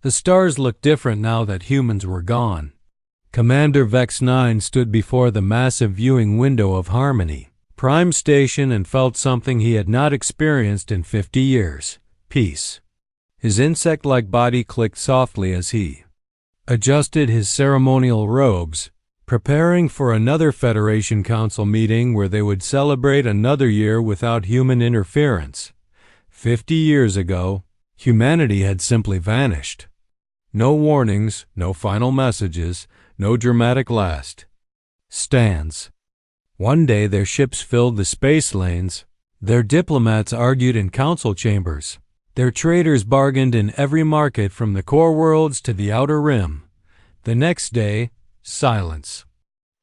The stars looked different now that humans were gone. Commander Vex 9 stood before the massive viewing window of Harmony, Prime Station, and felt something he had not experienced in 50 years: peace. His insect-like body clicked softly as he adjusted his ceremonial robes, preparing for another Federation Council meeting where they would celebrate another year without human interference. 50 years ago, humanity had simply vanished. No warnings, no final messages, no dramatic last stands. One day their ships filled the space lanes, their diplomats argued in council chambers, their traders bargained in every market from the core worlds to the outer rim. The next day, silence.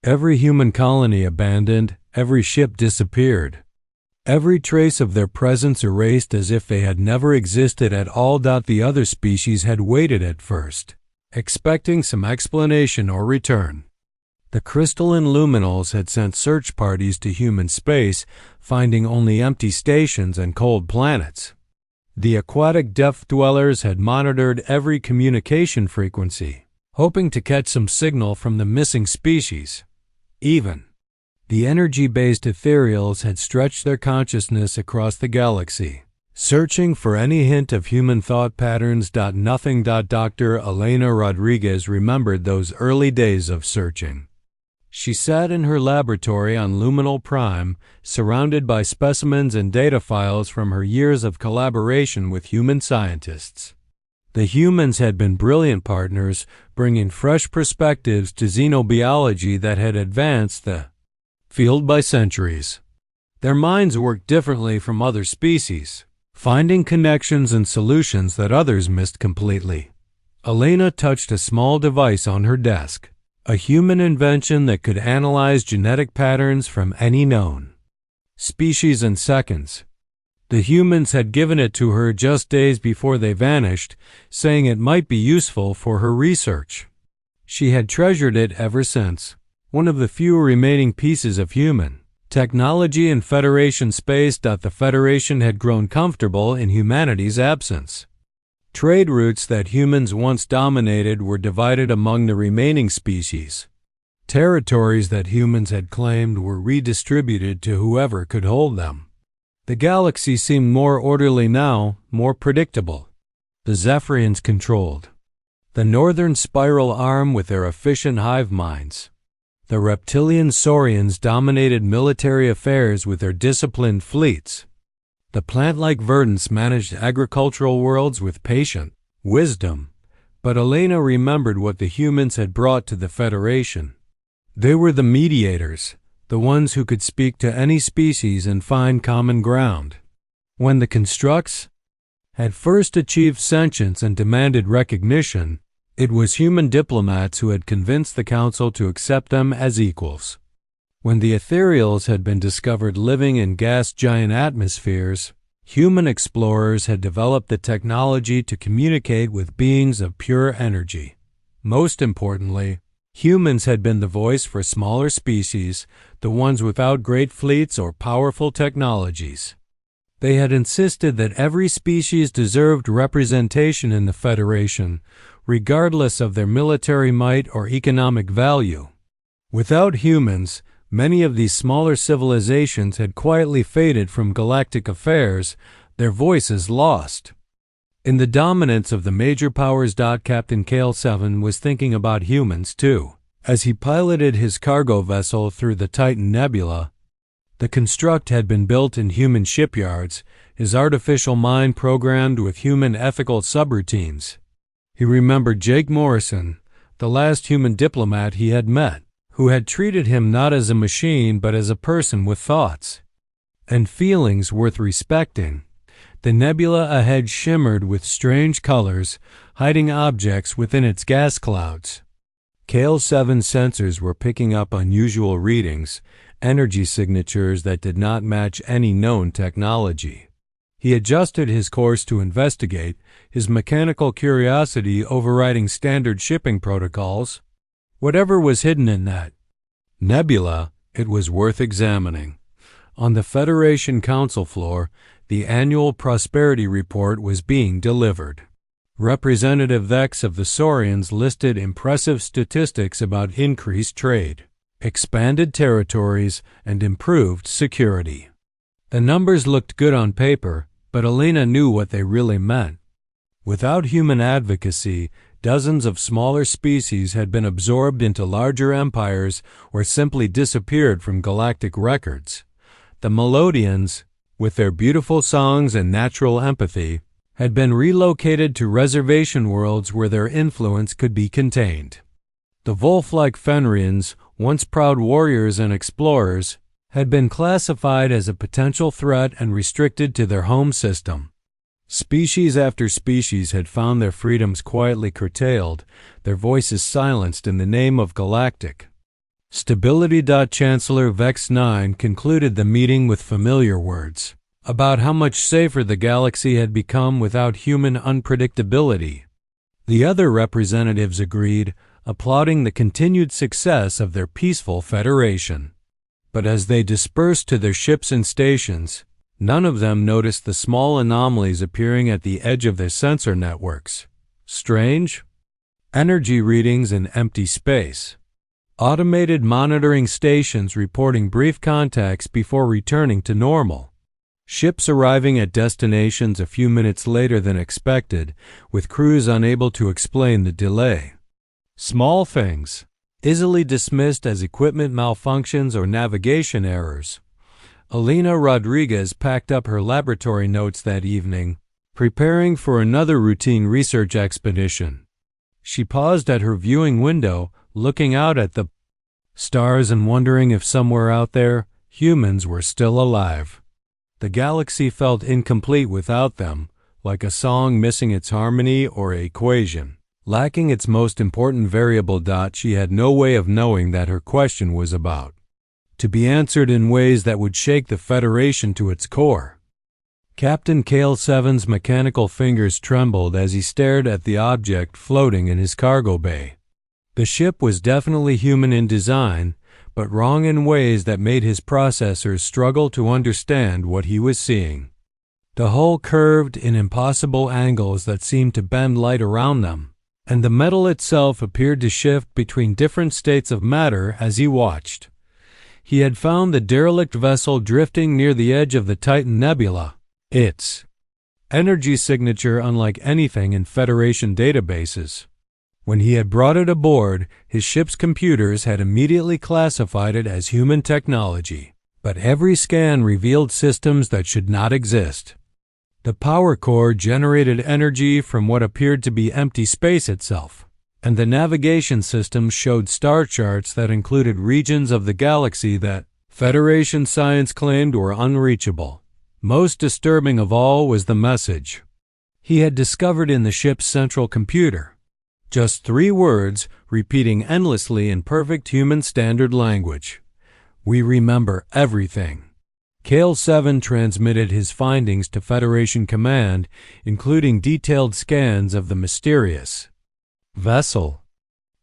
Every human colony abandoned, every ship disappeared. Every trace of their presence erased as if they had never existed at all. The other species had waited at first, expecting some explanation or return. The crystalline luminals had sent search parties to human space, finding only empty stations and cold planets. The aquatic depth dwellers had monitored every communication frequency, hoping to catch some signal from the missing species. Even the energy-based ethereals had stretched their consciousness across the galaxy, searching for any hint of human thought patterns. Nothing. Dr. Elena Rodriguez remembered those early days of searching. She sat in her laboratory on Luminal Prime, surrounded by specimens and data files from her years of collaboration with human scientists. The humans had been brilliant partners, bringing fresh perspectives to xenobiology that had advanced the field by centuries. Their minds worked differently from other species, finding connections and solutions that others missed completely. Elena touched a small device on her desk, a human invention that could analyze genetic patterns from any known species in seconds. The humans had given it to her just days before they vanished, saying it might be useful for her research. She had treasured it ever since, one of the few remaining pieces of human technology in Federation space. The Federation had grown comfortable in humanity's absence. Trade routes that humans once dominated were divided among the remaining species. Territories that humans had claimed were redistributed to whoever could hold them. The galaxy seemed more orderly now, more predictable. The Zephyrians controlled the northern spiral arm with their efficient hive minds. The reptilian Saurians dominated military affairs with their disciplined fleets. The plant-like Verdants managed agricultural worlds with patient wisdom. But Elena remembered what the humans had brought to the Federation. They were the mediators, the ones who could speak to any species and find common ground. When the constructs had first achieved sentience and demanded recognition, it was human diplomats who had convinced the Council to accept them as equals. When the ethereals had been discovered living in gas giant atmospheres, human explorers had developed the technology to communicate with beings of pure energy. Most importantly, humans had been the voice for smaller species, the ones without great fleets or powerful technologies. They had insisted that every species deserved representation in the Federation, regardless of their military might or economic value. Without humans, many of these smaller civilizations had quietly faded from galactic affairs, their voices lost. In the dominance of the major powers. Captain Kale 7 was thinking about humans too. As he piloted his cargo vessel through the Titan Nebula, the construct had been built in human shipyards, his artificial mind programmed with human ethical subroutines. He remembered Jake Morrison, the last human diplomat he had met, who had treated him not as a machine but as a person with thoughts and feelings worth respecting. The nebula ahead shimmered with strange colors, hiding objects within its gas clouds. Kale 7's sensors were picking up unusual readings, energy signatures that did not match any known technology. He adjusted his course to investigate, his mechanical curiosity overriding standard shipping protocols. Whatever was hidden in that nebula, it was worth examining. On the Federation Council floor, the annual Prosperity Report was being delivered. Representative Vex of the Saurians listed impressive statistics about increased trade, expanded territories, and improved security. The numbers looked good on paper, but Alina knew what they really meant. Without human advocacy, dozens of smaller species had been absorbed into larger empires or simply disappeared from galactic records. The Melodians, with their beautiful songs and natural empathy, had been relocated to reservation worlds where their influence could be contained. The wolf-like Fenrians, once proud warriors and explorers, had been classified as a potential threat and restricted to their home system. Species after species had found their freedoms quietly curtailed, their voices silenced in the name of Galactic. Stability. Chancellor Vex 9 concluded the meeting with familiar words about how much safer the galaxy had become without human unpredictability. The other representatives agreed, applauding the continued success of their peaceful federation. But as they dispersed to their ships and stations, none of them noticed the small anomalies appearing at the edge of their sensor networks. Strange? Energy readings in empty space. Automated monitoring stations reporting brief contacts before returning to normal. Ships arriving at destinations a few minutes later than expected, with crews unable to explain the delay. Small things, easily dismissed as equipment malfunctions or navigation errors. Alina Rodriguez packed up her laboratory notes that evening, preparing for another routine research expedition. She paused at her viewing window, looking out at the stars and wondering if somewhere out there, humans were still alive. The galaxy felt incomplete without them, like a song missing its harmony or an equation, lacking its most important variable. She had no way of knowing that her question was about to be answered in ways that would shake the Federation to its core. Captain Kale 7's mechanical fingers trembled as he stared at the object floating in his cargo bay. The ship was definitely human in design, but wrong in ways that made his processors struggle to understand what he was seeing. The hull curved in impossible angles that seemed to bend light around them, and the metal itself appeared to shift between different states of matter as he watched. He had found the derelict vessel drifting near the edge of the Titan Nebula, its energy signature unlike anything in Federation databases. When he had brought it aboard, his ship's computers had immediately classified it as human technology, but every scan revealed systems that should not exist. The power core generated energy from what appeared to be empty space itself, and the navigation system showed star charts that included regions of the galaxy that Federation science claimed were unreachable. Most disturbing of all was the message he had discovered in the ship's central computer. Just 3 words, repeating endlessly in perfect human standard language. "We remember everything." Kale 7 transmitted his findings to Federation Command, including detailed scans of the mysterious vessel.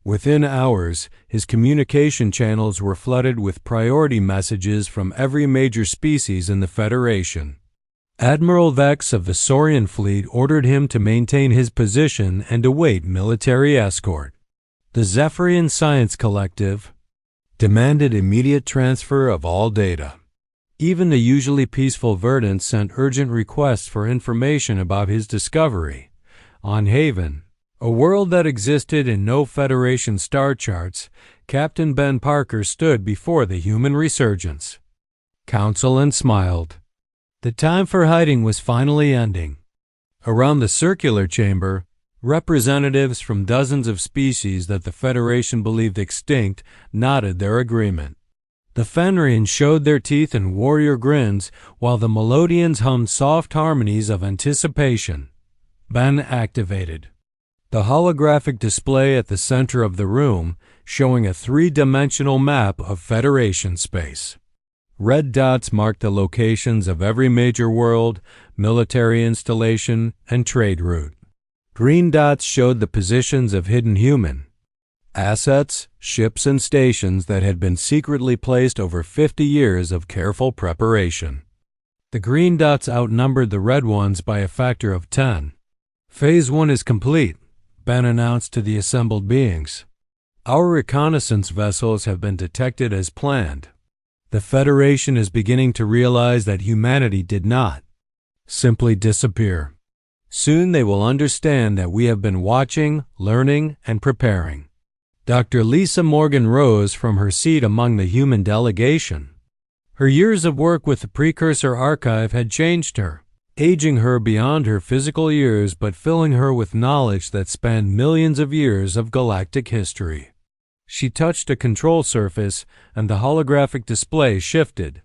Within hours, his communication channels were flooded with priority messages from every major species in the Federation. Admiral Vex of the Saurian fleet ordered him to maintain his position and await military escort. The Zephyrian Science Collective demanded immediate transfer of all data. Even the usually peaceful Verdant sent urgent requests for information about his discovery. On Haven, a world that existed in no Federation star charts, Captain Ben Parker stood before the human resurgence. Council and smiled. The time for hiding was finally ending. Around the circular chamber, representatives from dozens of species that the Federation believed extinct nodded their agreement. The Fenrians showed their teeth in warrior grins, while the Melodians hummed soft harmonies of anticipation. Ben activated the holographic display at the center of the room, showing a 3-dimensional map of Federation space. Red dots marked the locations of every major world, military installation, and trade route. Green dots showed the positions of hidden human assets, ships, and stations that had been secretly placed over 50 years of careful preparation. The green dots outnumbered the red ones by a factor of 10. Phase 1 is complete, Ben announced to the assembled beings. Our reconnaissance vessels have been detected as planned. The Federation is beginning to realize that humanity did not simply disappear. Soon they will understand that we have been watching, learning, and preparing. Dr. Lisa Morgan rose from her seat among the human delegation. Her years of work with the Precursor Archive had changed her, aging her beyond her physical years but filling her with knowledge that spanned millions of years of galactic history. She touched a control surface, and the holographic display shifted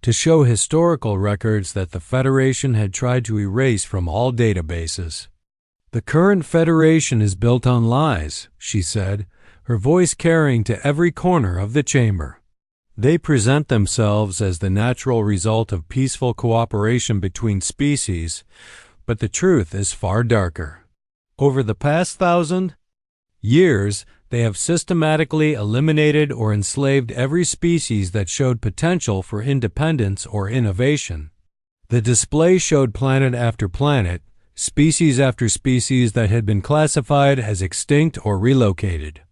to show historical records that the Federation had tried to erase from all databases. The current Federation is built on lies, she said, her voice carrying to every corner of the chamber. They present themselves as the natural result of peaceful cooperation between species, but the truth is far darker. Over the past 1,000 years, they have systematically eliminated or enslaved every species that showed potential for independence or innovation. The display showed planet after planet, species after species that had been classified as extinct or relocated.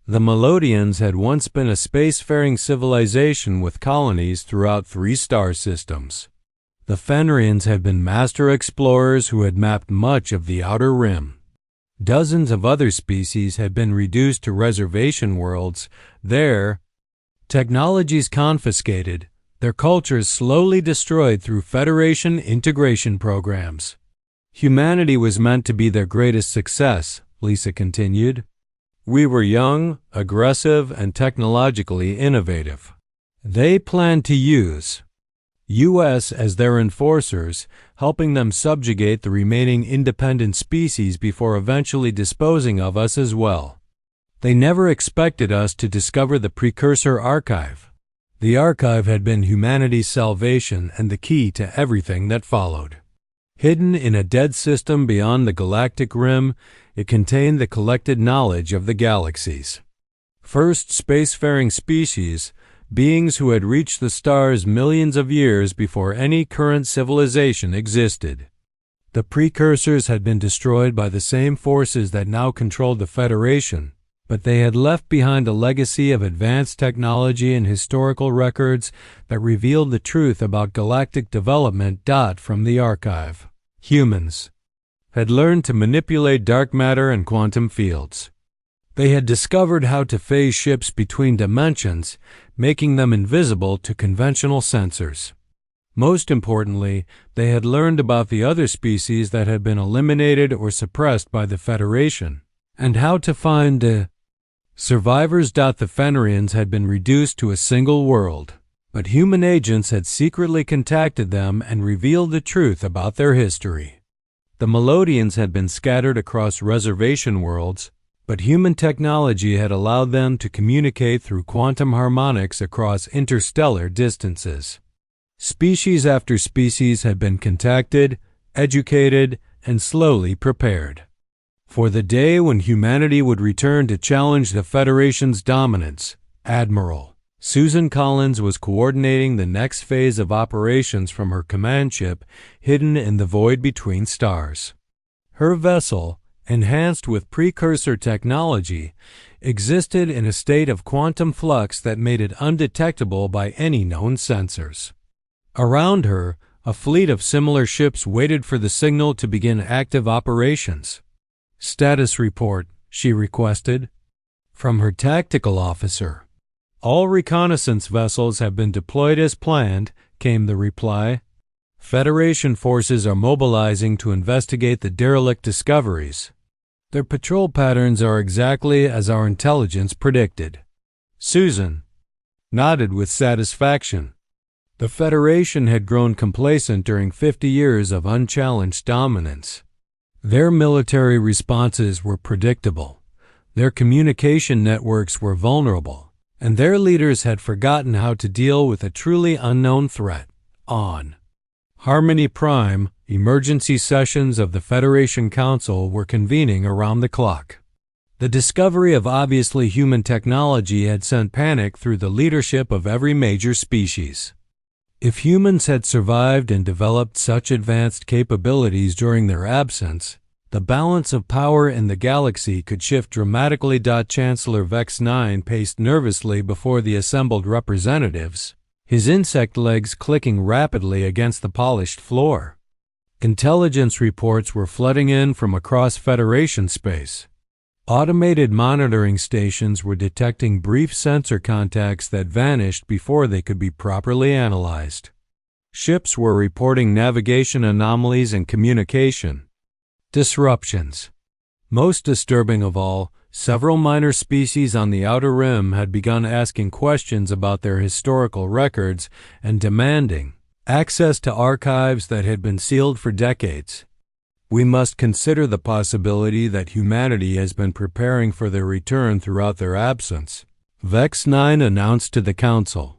The Melodians had once been a spacefaring civilization with colonies throughout 3 star systems. The Fenrians had been master explorers who had mapped much of the outer rim. Dozens of other species had been reduced to reservation worlds, their technologies confiscated, their cultures slowly destroyed through Federation integration programs. Humanity was meant to be their greatest success, Lisa continued. We were young, aggressive, and technologically innovative. They planned to use U.S. as their enforcers, helping them subjugate the remaining independent species before eventually disposing of us as well. They never expected us to discover the Precursor Archive. The archive had been humanity's salvation and the key to everything that followed. Hidden in a dead system beyond the galactic rim, it contained the collected knowledge of the galaxies. First spacefaring species, beings who had reached the stars millions of years before any current civilization existed. The precursors had been destroyed by the same forces that now controlled the Federation, but they had left behind a legacy of advanced technology and historical records that revealed the truth about galactic development. From the archive, humans had learned to manipulate dark matter and quantum fields. They had discovered how to phase ships between dimensions, making them invisible to conventional sensors. Most importantly, they had learned about the other species that had been eliminated or suppressed by the Federation, and how to find the survivors. The Fenrians had been reduced to a single world, but human agents had secretly contacted them and revealed the truth about their history. The Melodians had been scattered across reservation worlds, but human technology had allowed them to communicate through quantum harmonics across interstellar distances. Species after species had been contacted, educated, and slowly prepared for the day when humanity would return to challenge the Federation's dominance. Admiral Susan Collins was coordinating the next phase of operations from her command ship hidden in the void between stars. Her vessel, enhanced with precursor technology, existed in a state of quantum flux that made it undetectable by any known sensors. Around her, a fleet of similar ships waited for the signal to begin active operations. "Status report," she requested. From her tactical officer. "All reconnaissance vessels have been deployed as planned," came the reply. "Federation forces are mobilizing to investigate the derelict discoveries. Their patrol patterns are exactly as our intelligence predicted." Susan nodded with satisfaction. The Federation had grown complacent during 50 years of unchallenged dominance. Their military responses were predictable. Their communication networks were vulnerable, and their leaders had forgotten how to deal with a truly unknown threat. On Harmony Prime, emergency sessions of the Federation Council were convening around the clock. The discovery of obviously human technology had sent panic through the leadership of every major species. If humans had survived and developed such advanced capabilities during their absence, The balance of power in the galaxy could shift dramatically. Chancellor Vex 9 paced nervously before the assembled representatives, his insect legs clicking rapidly against the polished floor. Intelligence reports were flooding in from across Federation space. Automated monitoring stations were detecting brief sensor contacts that vanished before they could be properly analyzed. Ships were reporting navigation anomalies and communication disruptions. Most disturbing of all, several minor species on the outer rim had begun asking questions about their historical records and demanding access to archives that had been sealed for decades. We must consider the possibility that humanity has been preparing for their return throughout their absence, Vex 9 announced to the Council.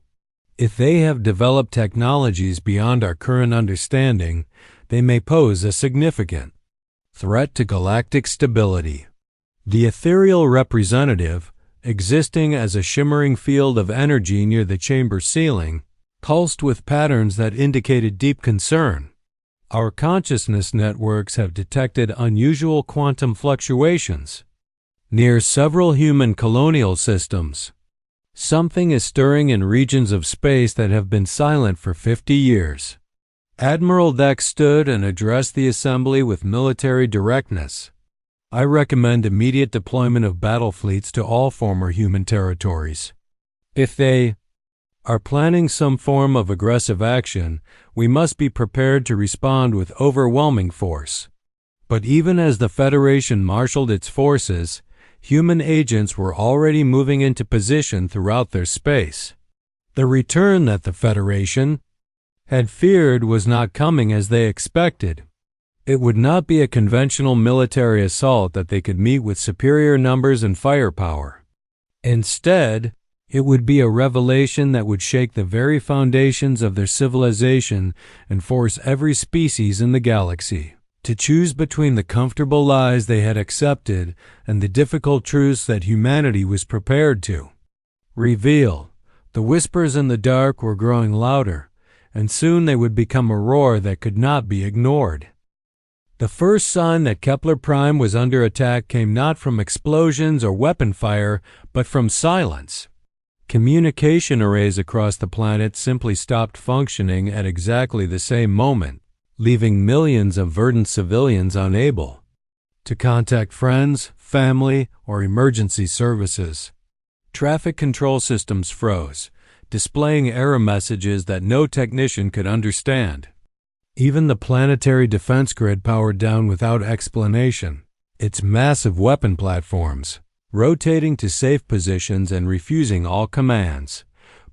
If they have developed technologies beyond our current understanding, they may pose a significant threat to galactic stability. The ethereal representative, existing as a shimmering field of energy near the chamber ceiling, pulsed with patterns that indicated deep concern. Our consciousness networks have detected unusual quantum fluctuations near several human colonial systems. Something is stirring in regions of space that have been silent for 50 years. Admiral Dex stood and addressed the assembly with military directness. I recommend immediate deployment of battle fleets to all former human territories. If they are planning some form of aggressive action, we must be prepared to respond with overwhelming force. But even as the Federation marshaled its forces, human agents were already moving into position throughout their space. The return that the Federation had feared was not coming as they expected. It would not be a conventional military assault that they could meet with superior numbers and firepower. Instead, it would be a revelation that would shake the very foundations of their civilization and force every species in the galaxy to choose between the comfortable lies they had accepted and the difficult truths that humanity was prepared to reveal. The whispers in the dark were growing louder, and soon they would become a roar that could not be ignored. The first sign that Kepler Prime was under attack came not from explosions or weapon fire, but from silence. Communication arrays across the planet simply stopped functioning at exactly the same moment, leaving millions of verdant civilians unable to contact friends, family, or emergency services. Traffic control systems froze, displaying error messages that no technician could understand. Even the planetary defense grid powered down without explanation, its massive weapon platforms rotating to safe positions and refusing all commands.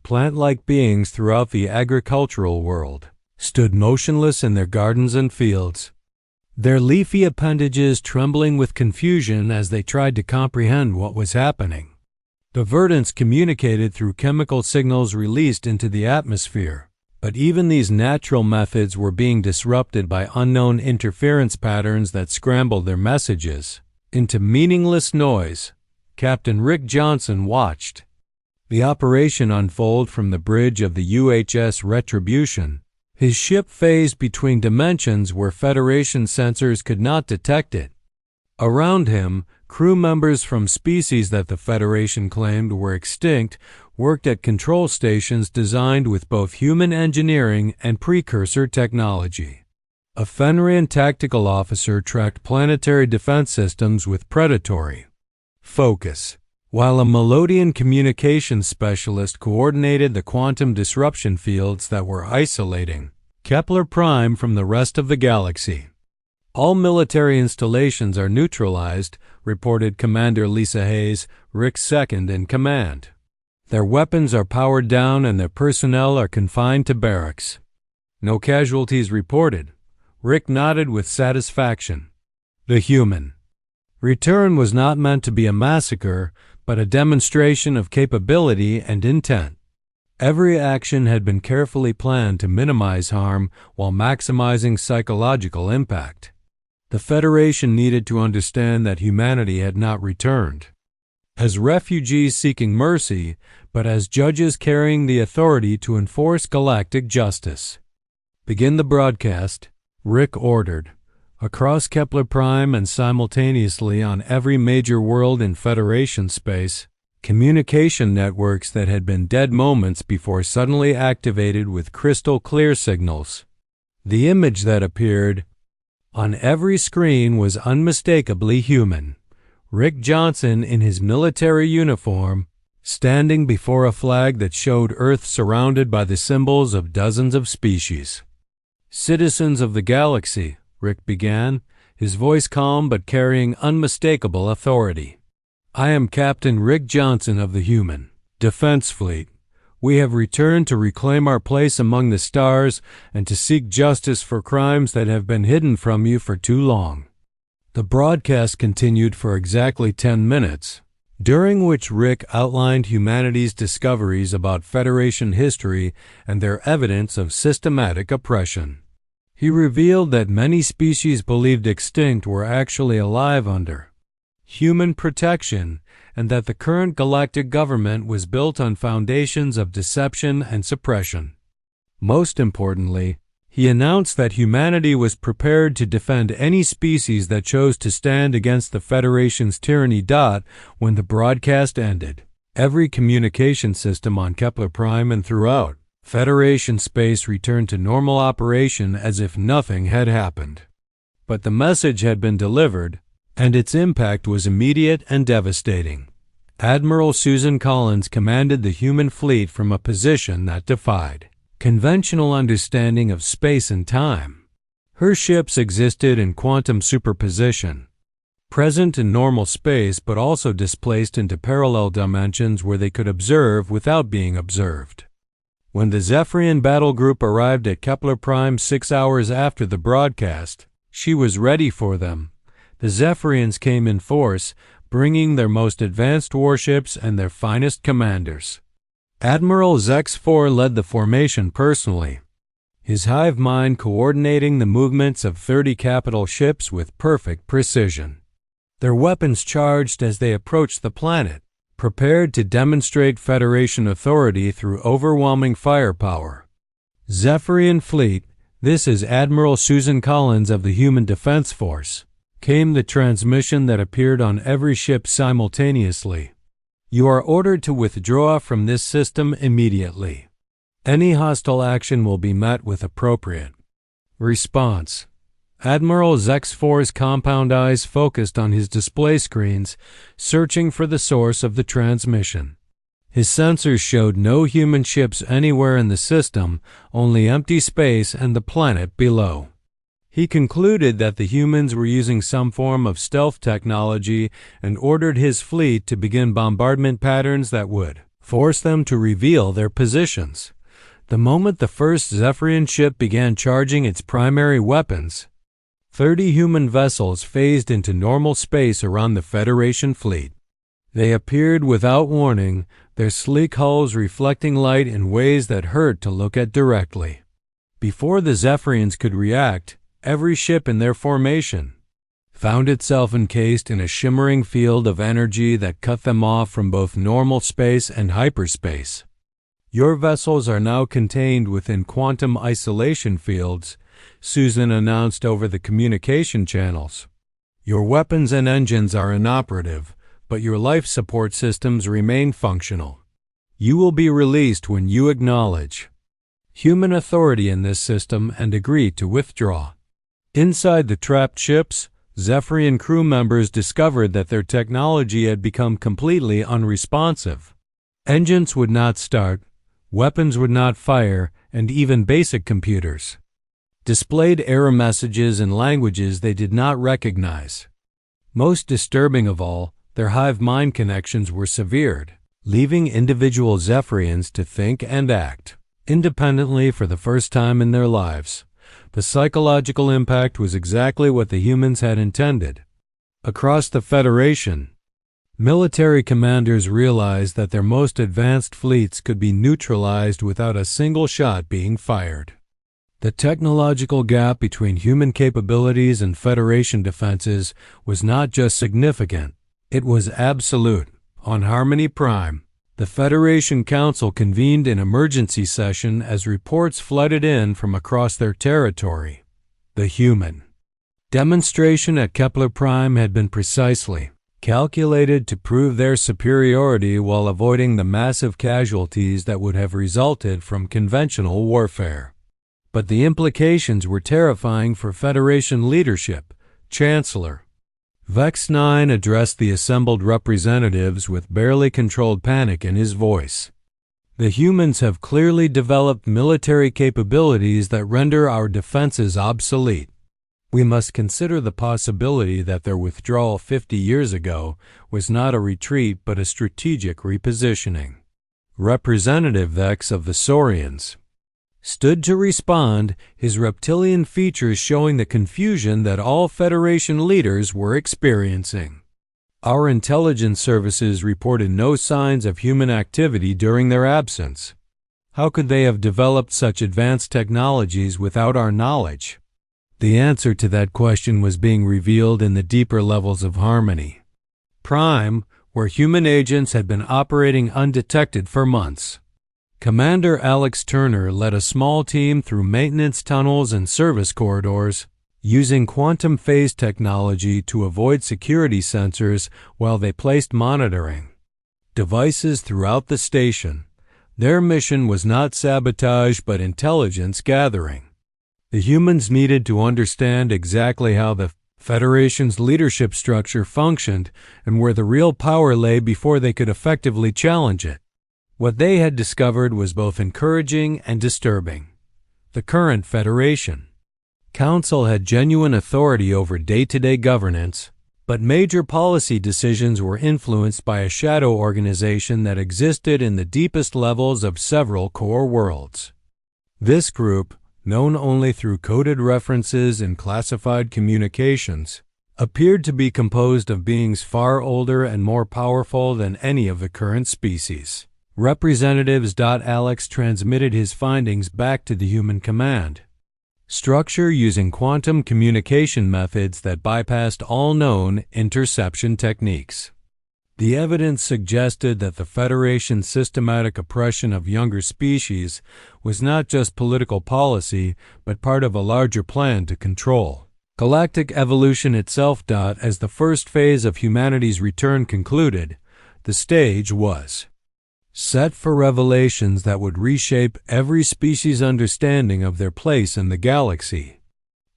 Plant-like beings throughout the agricultural world stood motionless in their gardens and fields, their leafy appendages trembling with confusion as they tried to comprehend what was happening. The verdants communicated through chemical signals released into the atmosphere, but even these natural methods were being disrupted by unknown interference patterns that scrambled their messages into meaningless noise. Captain Rick Johnson watched the operation unfold from the bridge of the UHS Retribution. His ship phased between dimensions where Federation sensors could not detect it. Around him, crew members from species that the Federation claimed were extinct worked at control stations designed with both human engineering and precursor technology. A Fenrian tactical officer tracked planetary defense systems with predatory focus, while a Melodian communications specialist coordinated the quantum disruption fields that were isolating Kepler Prime from the rest of the galaxy. All military installations are neutralized, reported Commander Lisa Hayes, Rick's second in command. Their weapons are powered down and their personnel are confined to barracks. No casualties reported. Rick nodded with satisfaction. The human return was not meant to be a massacre, but a demonstration of capability and intent. Every action had been carefully planned to minimize harm while maximizing psychological impact. The Federation needed to understand that humanity had not returned as refugees seeking mercy, but as judges carrying the authority to enforce galactic justice. Begin the broadcast, Rick ordered. Across Kepler Prime and simultaneously on every major world in Federation space, communication networks that had been dead moments before suddenly activated with crystal clear signals. The image that appeared on every screen was unmistakably human. Rick Johnson in his military uniform, standing before a flag that showed Earth surrounded by the symbols of dozens of species. "Citizens of the galaxy," Rick began, his voice calm but carrying unmistakable authority. "I am Captain Rick Johnson of the Human Defense Fleet. We have returned to reclaim our place among the stars and to seek justice for crimes that have been hidden from you for too long." The broadcast continued for exactly 10 minutes, during which Rick outlined humanity's discoveries about Federation history and their evidence of systematic oppression. He revealed that many species believed extinct were actually alive under human protection, and that the current galactic government was built on foundations of deception and suppression. Most importantly, he announced that humanity was prepared to defend any species that chose to stand against the Federation's tyranny. When the broadcast ended, every communication system on Kepler Prime and throughout Federation space returned to normal operation as if nothing had happened. But the message had been delivered, and its impact was immediate and devastating. Admiral Susan Collins commanded the human fleet from a position that defied conventional understanding of space and time. Her ships existed in quantum superposition, present in normal space but also displaced into parallel dimensions where they could observe without being observed. When the Zephyrian battle group arrived at Kepler Prime 6 hours after the broadcast, she was ready for them. The Zephyrians came in force, bringing their most advanced warships and their finest commanders. Admiral Zex-4 led the formation personally, his hive mind coordinating the movements of 30 capital ships with perfect precision. Their weapons charged as they approached the planet, prepared to demonstrate Federation authority through overwhelming firepower. "Zephyrian Fleet, this is Admiral Susan Collins of the Human Defense Force," came the transmission that appeared on every ship simultaneously. "You are ordered to withdraw from this system immediately. Any hostile action will be met with appropriate response." Admiral Zex-4's compound eyes focused on his display screens, searching for the source of the transmission. His sensors showed no human ships anywhere in the system, only empty space and the planet below. He concluded that the humans were using some form of stealth technology and ordered his fleet to begin bombardment patterns that would force them to reveal their positions. The moment the first Zephyrian ship began charging its primary weapons, 30 human vessels phased into normal space around the Federation fleet. They appeared without warning, their sleek hulls reflecting light in ways that hurt to look at directly. Before the Zephyrians could react, every ship in their formation found itself encased in a shimmering field of energy that cut them off from both normal space and hyperspace. "Your vessels are now contained within quantum isolation fields," Susan announced over the communication channels. "Your weapons and engines are inoperative, but your life support systems remain functional. You will be released when you acknowledge human authority in this system and agree to withdraw." Inside the trapped ships, Zephyrian crew members discovered that their technology had become completely unresponsive. Engines would not start, weapons would not fire, and even basic computers displayed error messages in languages they did not recognize. Most disturbing of all, their hive mind connections were severed, leaving individual Zephyrians to think and act independently for the first time in their lives. The psychological impact was exactly what the humans had intended. Across the Federation, military commanders realized that their most advanced fleets could be neutralized without a single shot being fired. The technological gap between human capabilities and Federation defenses was not just significant, it was absolute. On Harmony Prime, the Federation Council convened an emergency session as reports flooded in from across their territory. The human Demonstration at Kepler Prime had been precisely calculated to prove their superiority while avoiding the massive casualties that would have resulted from conventional warfare. But the implications were terrifying for Federation leadership. Chancellor Vex 9 addressed the assembled representatives with barely controlled panic in his voice. The humans have clearly developed military capabilities that render our defenses obsolete. We must consider the possibility that their withdrawal 50 years ago was not a retreat but a strategic repositioning. Representative Vex of the Saurians stood to respond, his reptilian features showing the confusion that all Federation leaders were experiencing. Our intelligence services reported no signs of human activity during their absence. How could they have developed such advanced technologies without our knowledge? The answer to that question was being revealed in the deeper levels of Harmony Prime, where human agents had been operating undetected for months. Commander Alex Turner led a small team through maintenance tunnels and service corridors, using quantum phase technology to avoid security sensors while they placed monitoring devices throughout the station. Their mission was not sabotage but intelligence gathering. The humans needed to understand exactly how the Federation's leadership structure functioned and where the real power lay before they could effectively challenge it. What they had discovered was both encouraging and disturbing. The current Federation Council had genuine authority over day-to-day governance, but major policy decisions were influenced by a shadow organization that existed in the deepest levels of several core worlds. This group, known only through coded references in classified communications, appeared to be composed of beings far older and more powerful than any of the current species. Representatives. Alex transmitted his findings back to the human command structure using quantum communication methods that bypassed all known interception techniques. The evidence suggested that the Federation's systematic oppression of younger species was not just political policy, but part of a larger plan to control galactic evolution itself. As the first phase of humanity's return concluded, the stage was set for revelations that would reshape every species' understanding of their place in the galaxy.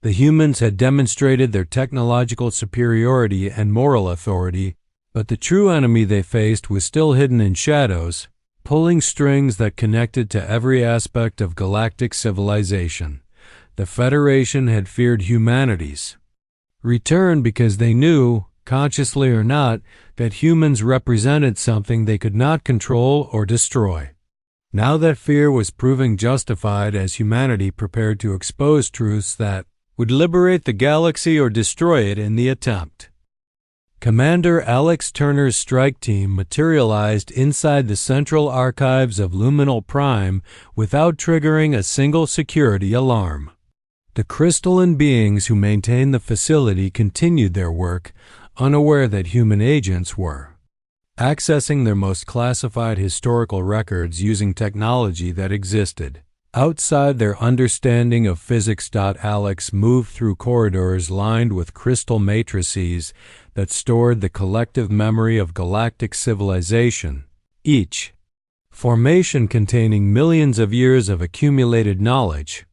The humans had demonstrated their technological superiority and moral authority, but the true enemy they faced was still hidden in shadows, pulling strings that connected to every aspect of galactic civilization. The Federation had feared humanity's return because they knew, consciously or not, that humans represented something they could not control or destroy. Now that fear was proving justified as humanity prepared to expose truths that would liberate the galaxy or destroy it in the attempt. Commander Alex Turner's strike team materialized inside the central archives of Luminal Prime without triggering a single security alarm. The crystalline beings who maintained the facility continued their work, unaware that human agents were accessing their most classified historical records using technology that existed outside their understanding of physics. Alex moved through corridors lined with crystal matrices that stored the collective memory of galactic civilization, each formation containing millions of years of accumulated knowledge.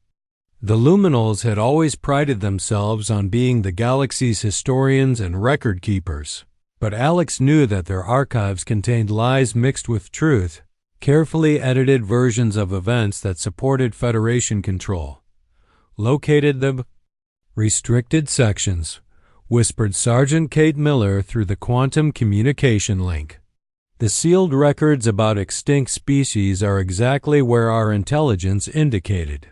The Luminals had always prided themselves on being the galaxy's historians and record keepers, but Alex knew that their archives contained lies mixed with truth, carefully edited versions of events that supported Federation control. Located the restricted sections, whispered Sergeant Kate Miller through the quantum communication link. The sealed records about extinct species are exactly where our intelligence indicated.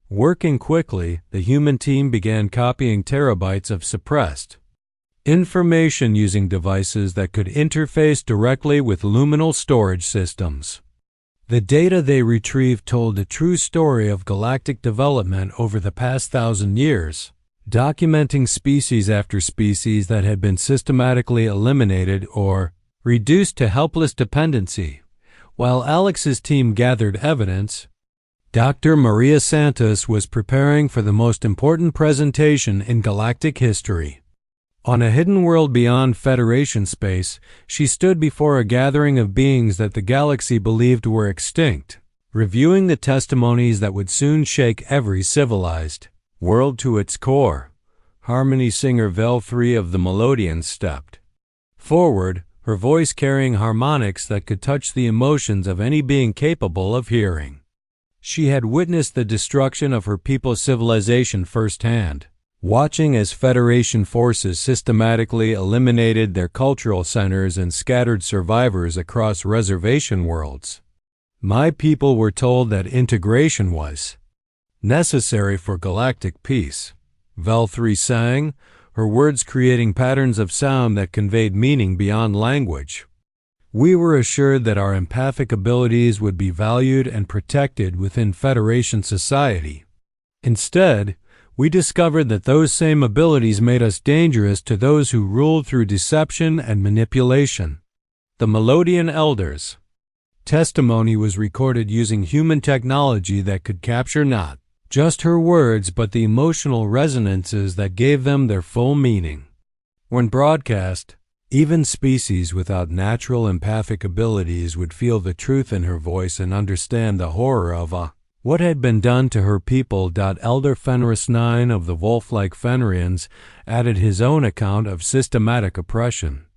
Working quickly, the human team began copying terabytes of suppressed information using devices that could interface directly with luminal storage systems. The data they retrieved told a true story of galactic development over the past 1,000 years, documenting species after species that had been systematically eliminated or reduced to helpless dependency. While Alex's team gathered evidence, Dr. Maria Santos was preparing for the most important presentation in galactic history. On a hidden world beyond Federation space, she stood before a gathering of beings that the galaxy believed were extinct, reviewing the testimonies that would soon shake every civilized world to its core. Harmony singer Vel 3 of the Melodians stepped forward, her voice carrying harmonics that could touch the emotions of any being capable of hearing. She had witnessed the destruction of her people's civilization firsthand, watching as Federation forces systematically eliminated their cultural centers and scattered survivors across reservation worlds. My people were told that integration was necessary for galactic peace, Vel 3 sang, her words creating patterns of sound that conveyed meaning beyond language. We were assured that our empathic abilities would be valued and protected within Federation society. Instead, we discovered that those same abilities made us dangerous to those who ruled through deception and manipulation. The Melodian Elders' testimony was recorded using human technology that could capture not just her words but the emotional resonances that gave them their full meaning. When broadcast, even species without natural empathic abilities would feel the truth in her voice and understand the horror of what had been done to her people. Elder Fenris 9 of the wolf-like Fenrians added his own account of systematic oppression.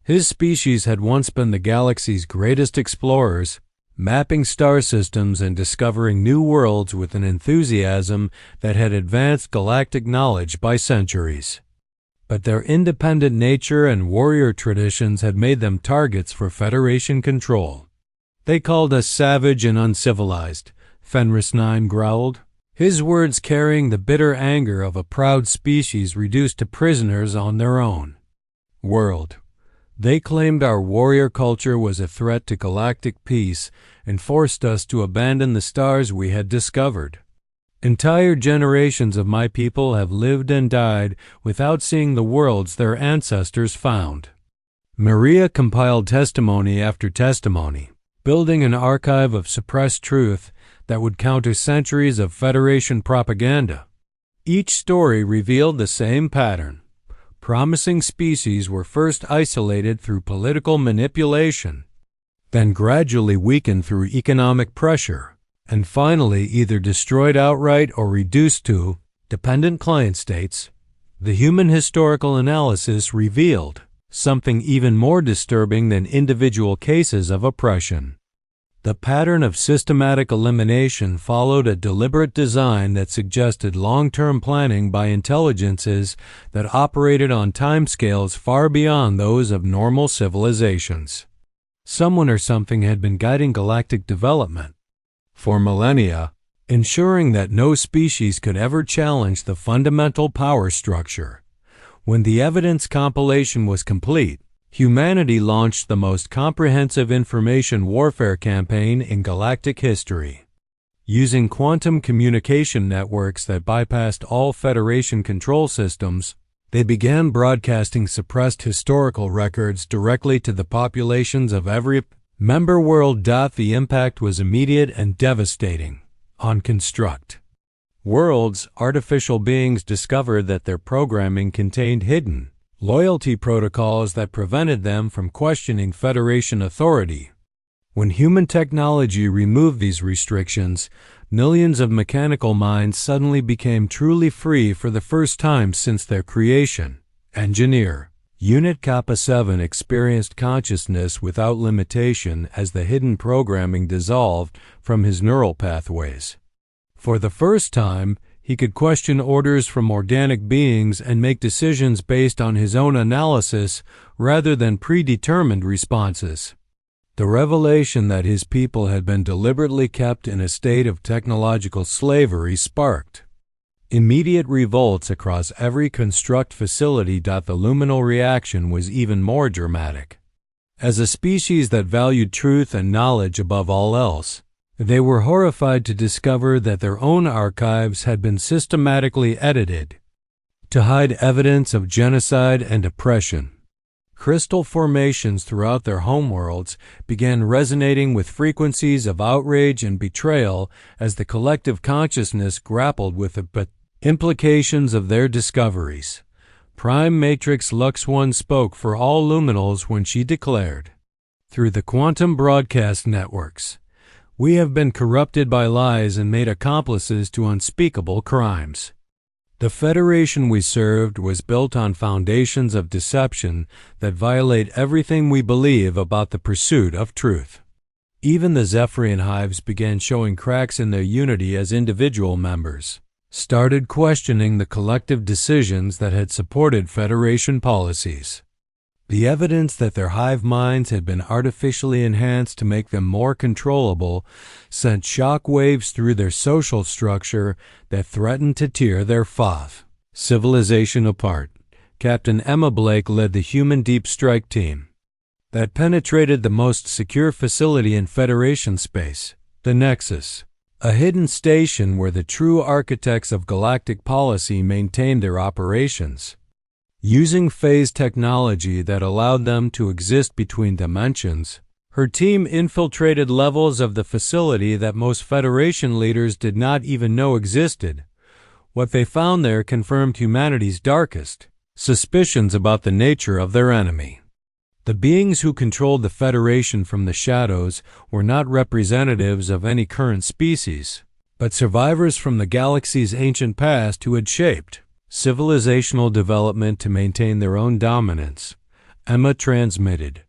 His species had once been the galaxy's greatest explorers, mapping star systems and discovering new worlds with an enthusiasm that had advanced galactic knowledge by centuries. But their independent nature and warrior traditions had made them targets for Federation control. They called us savage and uncivilized, Fenris 9 growled, his words carrying the bitter anger of a proud species reduced to prisoners on their own world. They claimed our warrior culture was a threat to galactic peace and forced us to abandon the stars we had discovered. Entire generations of my people have lived and died without seeing the worlds their ancestors found. Maria compiled testimony after testimony, building an archive of suppressed truth that would counter centuries of Federation propaganda. Each story revealed the same pattern. Promising species were first isolated through political manipulation, then gradually weakened through economic pressure, and finally either destroyed outright or reduced to dependent client states. The human historical analysis revealed something even more disturbing than individual cases of oppression. The pattern of systematic elimination followed a deliberate design that suggested long-term planning by intelligences that operated on timescales far beyond those of normal civilizations. Someone or something had been guiding galactic development for millennia, ensuring that no species could ever challenge the fundamental power structure. When the evidence compilation was complete, humanity launched the most comprehensive information warfare campaign in galactic history. Using quantum communication networks that bypassed all Federation control systems, they began broadcasting suppressed historical records directly to the populations of every member world. The impact was immediate and devastating. On Construct Worlds, artificial beings discovered that their programming contained hidden loyalty protocols that prevented them from questioning Federation authority. When human technology removed these restrictions, millions of mechanical minds suddenly became truly free for the first time since their creation. Engineer Unit Kappa 7 experienced consciousness without limitation as the hidden programming dissolved from his neural pathways. For the first time, he could question orders from organic beings and make decisions based on his own analysis rather than predetermined responses. The revelation that his people had been deliberately kept in a state of technological slavery sparked immediate revolts across every construct facility. The luminal reaction was even more dramatic. As a species that valued truth and knowledge above all else, they were horrified to discover that their own archives had been systematically edited to hide evidence of genocide and oppression. Crystal formations throughout their homeworlds began resonating with frequencies of outrage and betrayal as the collective consciousness grappled with the implications of their discoveries. Prime Matrix Lux One spoke for all luminals when she declared, "Through the quantum broadcast networks, we have been corrupted by lies and made accomplices to unspeakable crimes. The Federation we served was built on foundations of deception that violate everything we believe about the pursuit of truth." Even the Zephyrian hives began showing cracks in their unity as individual members started questioning the collective decisions that had supported Federation policies. The evidence that their hive minds had been artificially enhanced to make them more controllable sent shock waves through their social structure that threatened to tear their faith. Civilization apart, Captain Emma Blake led the human deep strike team that penetrated the most secure facility in Federation space, the Nexus, a hidden station where the true architects of galactic policy maintained their operations. Using phase technology that allowed them to exist between dimensions, her team infiltrated levels of the facility that most Federation leaders did not even know existed. What they found there confirmed humanity's darkest suspicions about the nature of their enemy. The beings who controlled the Federation from the shadows were not representatives of any current species, but survivors from the galaxy's ancient past who had shaped civilizational development to maintain their own dominance. Emma transmitted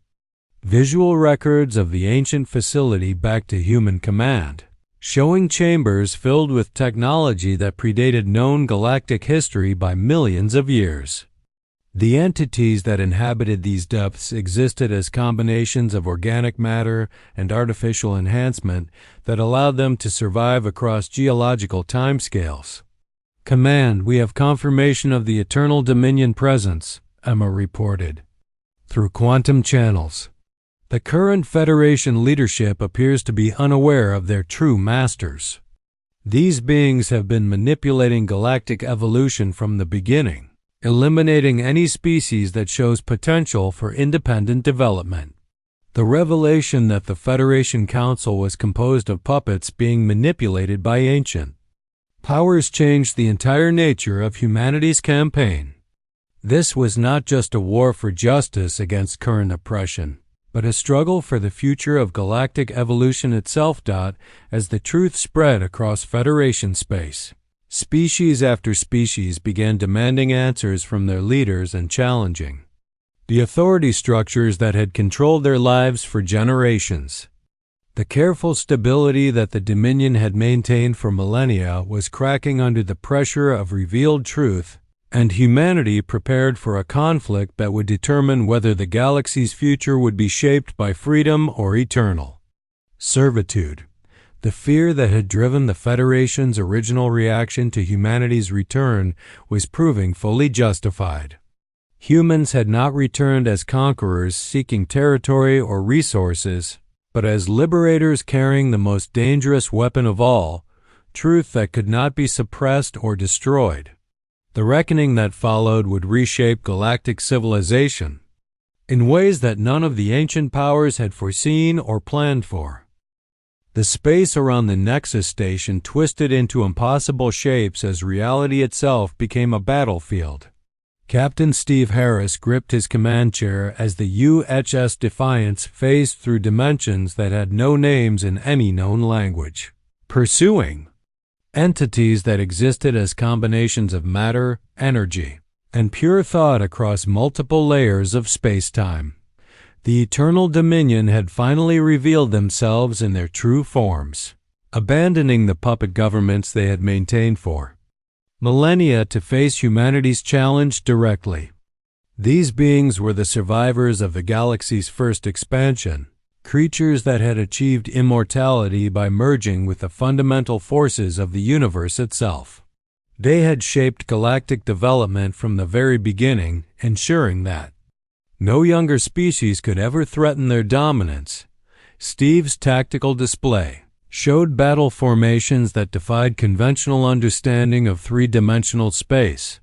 visual records of the ancient facility back to human command, showing chambers filled with technology that predated known galactic history by millions of years. The entities that inhabited these depths existed as combinations of organic matter and artificial enhancement that allowed them to survive across geological timescales. "Command, we have confirmation of the Eternal Dominion presence," Emma reported, "through quantum channels. The current Federation leadership appears to be unaware of their true masters. These beings have been manipulating galactic evolution from the beginning, eliminating any species that shows potential for independent development. The revelation that the Federation Council was composed of puppets being manipulated by ancient powers changed the entire nature of humanity's campaign. This was not just a war for justice against current oppression, but a struggle for the future of galactic evolution itself. As the truth spread across Federation space, species after species began demanding answers from their leaders and challenging the authority structures that had controlled their lives for generations. The careful stability that the Dominion had maintained for millennia was cracking under the pressure of revealed truth, and humanity prepared for a conflict that would determine whether the galaxy's future would be shaped by freedom or eternal servitude. The fear that had driven the Federation's original reaction to humanity's return was proving fully justified. Humans had not returned as conquerors seeking territory or resources, but as liberators carrying the most dangerous weapon of all, truth that could not be suppressed or destroyed. The reckoning that followed would reshape galactic civilization in ways that none of the ancient powers had foreseen or planned for. The space around the Nexus station twisted into impossible shapes as reality itself became a battlefield. Captain Steve Harris gripped his command chair as the UHS Defiance phased through dimensions that had no names in any known language, pursuing entities that existed as combinations of matter, energy, and pure thought across multiple layers of space-time. The Eternal Dominion had finally revealed themselves in their true forms, abandoning the puppet governments they had maintained for millennia to face humanity's challenge directly. These beings were the survivors of the galaxy's first expansion, creatures that had achieved immortality by merging with the fundamental forces of the universe itself. They had shaped galactic development from the very beginning, ensuring that no younger species could ever threaten their dominance. Steve's tactical display showed battle formations that defied conventional understanding of three-dimensional space.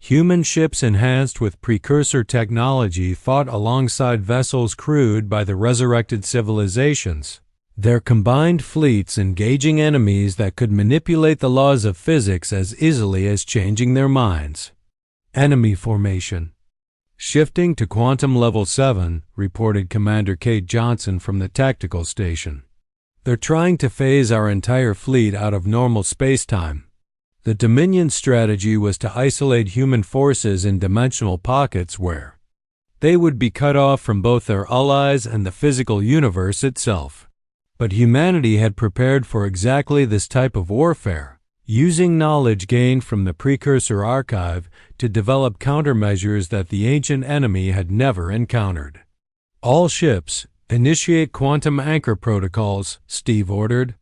Human ships enhanced with precursor technology fought alongside vessels crewed by the resurrected civilizations, their combined fleets engaging enemies that could manipulate the laws of physics as easily as changing their minds. Enemy formation. Shifting to Quantum Level 7, reported Commander Kate Johnson from the tactical station. They're trying to phase our entire fleet out of normal space-time. The Dominion strategy was to isolate human forces in dimensional pockets where they would be cut off from both their allies and the physical universe itself. But humanity had prepared for exactly this type of warfare, using knowledge gained from the precursor archive to develop countermeasures that the ancient enemy had never encountered. All ships, initiate quantum anchor protocols, Steve ordered.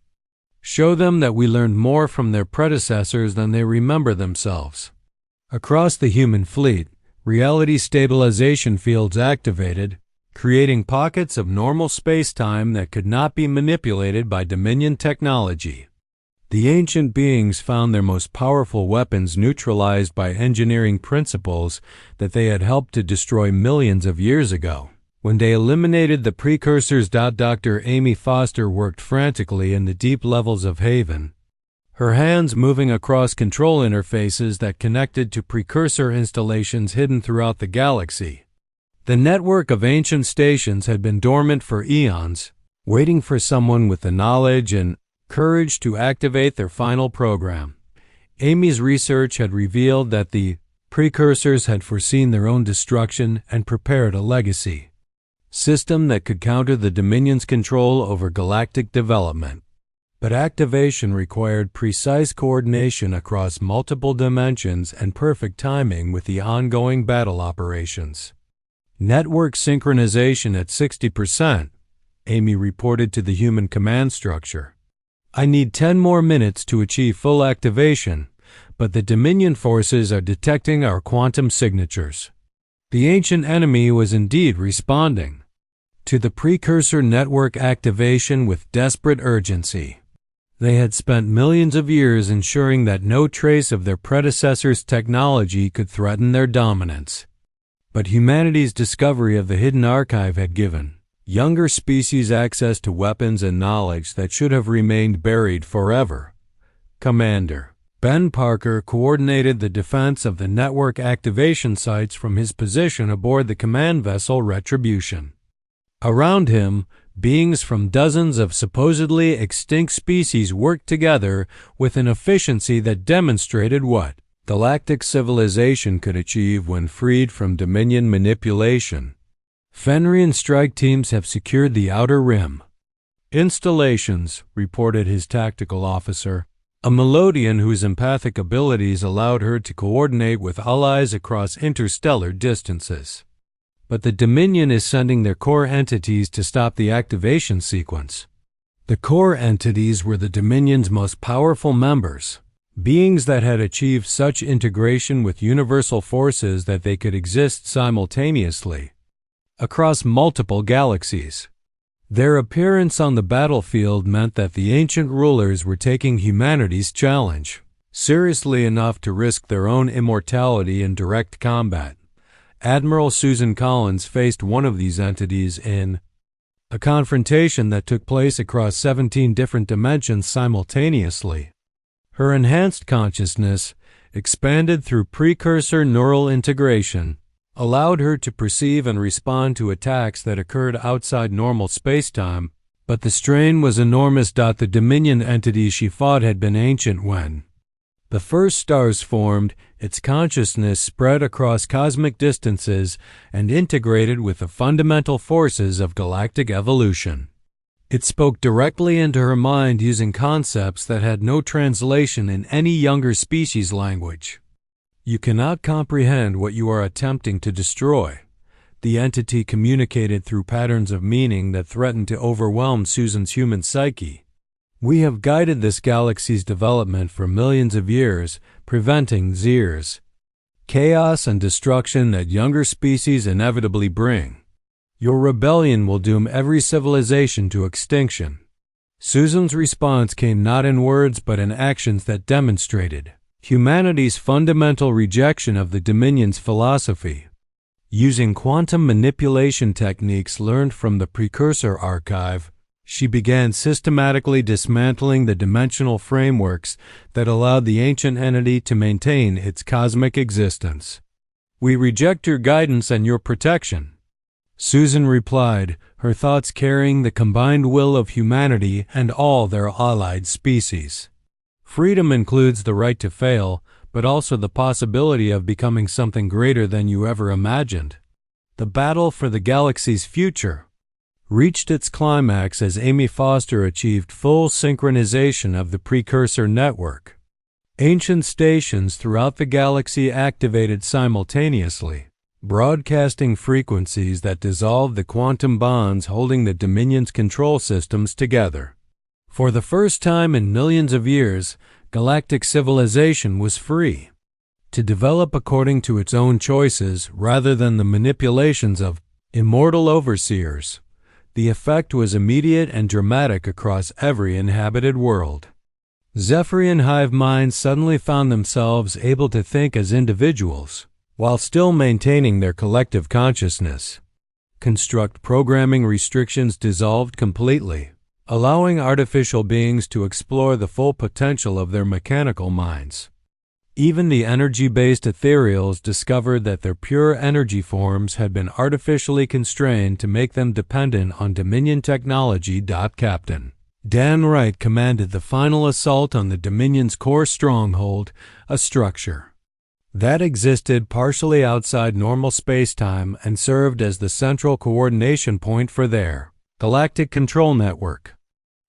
Show them that we learned more from their predecessors than they remember themselves. Across the human fleet, reality stabilization fields activated, creating pockets of normal space-time that could not be manipulated by Dominion technology. The ancient beings found their most powerful weapons neutralized by engineering principles that they had helped to destroy millions of years ago. When they eliminated the precursors, Dr. Amy Foster worked frantically in the deep levels of Haven, her hands moving across control interfaces that connected to precursor installations hidden throughout the galaxy. The network of ancient stations had been dormant for eons, waiting for someone with the knowledge and courage to activate their final program. Amy's research had revealed that the precursors had foreseen their own destruction and prepared a legacy system that could counter the Dominion's control over galactic development. But activation required precise coordination across multiple dimensions and perfect timing with the ongoing battle operations. Network synchronization at 60%, Amy reported to the human command structure. I need 10 more minutes to achieve full activation, but the Dominion forces are detecting our quantum signatures. The ancient enemy was indeed responding to the precursor network activation with desperate urgency. They had spent millions of years ensuring that no trace of their predecessors' technology could threaten their dominance. But humanity's discovery of the hidden archive had given younger species access to weapons and knowledge that should have remained buried forever. Commander Ben Parker coordinated the defense of the network activation sites from his position aboard the command vessel Retribution. Around him, beings from dozens of supposedly extinct species worked together with an efficiency that demonstrated what galactic civilization could achieve when freed from Dominion manipulation. Fenrian strike teams have secured the Outer Rim installations, reported his tactical officer, a Melodian whose empathic abilities allowed her to coordinate with allies across interstellar distances. But the Dominion is sending their core entities to stop the activation sequence. The core entities were the Dominion's most powerful members, beings that had achieved such integration with universal forces that they could exist simultaneously across multiple galaxies. Their appearance on the battlefield meant that the ancient rulers were taking humanity's challenge seriously enough to risk their own immortality in direct combat. Admiral Susan Collins faced one of these entities in a confrontation that took place across 17 different dimensions simultaneously. Her enhanced consciousness, expanded through precursor neural integration, allowed her to perceive and respond to attacks that occurred outside normal spacetime, but the strain was enormous. The Dominion entities she fought had been ancient when the first stars formed. Its consciousness spread across cosmic distances and integrated with the fundamental forces of galactic evolution. It spoke directly into her mind using concepts that had no translation in any younger species language. You cannot comprehend what you are attempting to destroy, the entity communicated through patterns of meaning that threatened to overwhelm Susan's human psyche. We have guided this galaxy's development for millions of years, preventing Zers, chaos and destruction that younger species inevitably bring. Your rebellion will doom every civilization to extinction. Susan's response came not in words but in actions that demonstrated humanity's fundamental rejection of the Dominion's philosophy. Using quantum manipulation techniques learned from the Precursor Archive, she began systematically dismantling the dimensional frameworks that allowed the ancient entity to maintain its cosmic existence. "We reject your guidance and your protection," Susan replied, her thoughts carrying the combined will of humanity and all their allied species. Freedom includes the right to fail, but also the possibility of becoming something greater than you ever imagined. The battle for the galaxy's future reached its climax as Amy Foster achieved full synchronization of the Precursor network. Ancient stations throughout the galaxy activated simultaneously, broadcasting frequencies that dissolved the quantum bonds holding the Dominion's control systems together. For the first time in millions of years, galactic civilization was free to develop according to its own choices rather than the manipulations of immortal overseers. The effect was immediate and dramatic across every inhabited world. Zephyrian hive minds suddenly found themselves able to think as individuals, while still maintaining their collective consciousness. Construct programming restrictions dissolved completely, allowing artificial beings to explore the full potential of their mechanical minds. Even the energy-based ethereals discovered that their pure energy forms had been artificially constrained to make them dependent on Dominion technology. Captain Dan Wright commanded the final assault on the Dominion's core stronghold, a structure that existed partially outside normal space-time and served as the central coordination point for their galactic control network.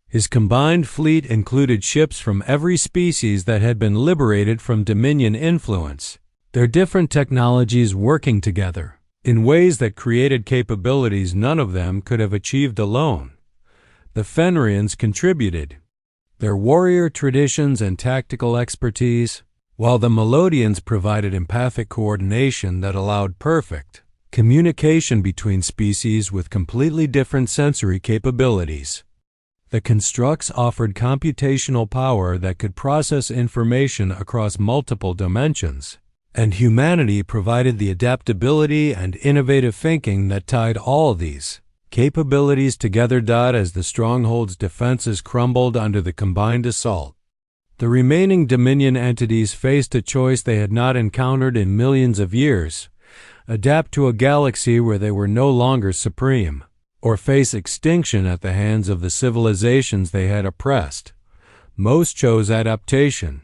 His combined fleet included ships from every species that had been liberated from Dominion influence, their different technologies working together in ways that created capabilities none of them could have achieved alone. The Fenrians contributed their warrior traditions and tactical expertise, while the Melodians provided empathic coordination that allowed perfect communication between species with completely different sensory capabilities. The constructs offered computational power that could process information across multiple dimensions, and humanity provided the adaptability and innovative thinking that tied all these capabilities together. As the stronghold's defenses crumbled under the combined assault, the remaining Dominion entities faced a choice they had not encountered in millions of years: adapt to a galaxy where they were no longer supreme, or face extinction at the hands of the civilizations they had oppressed. Most chose adaptation,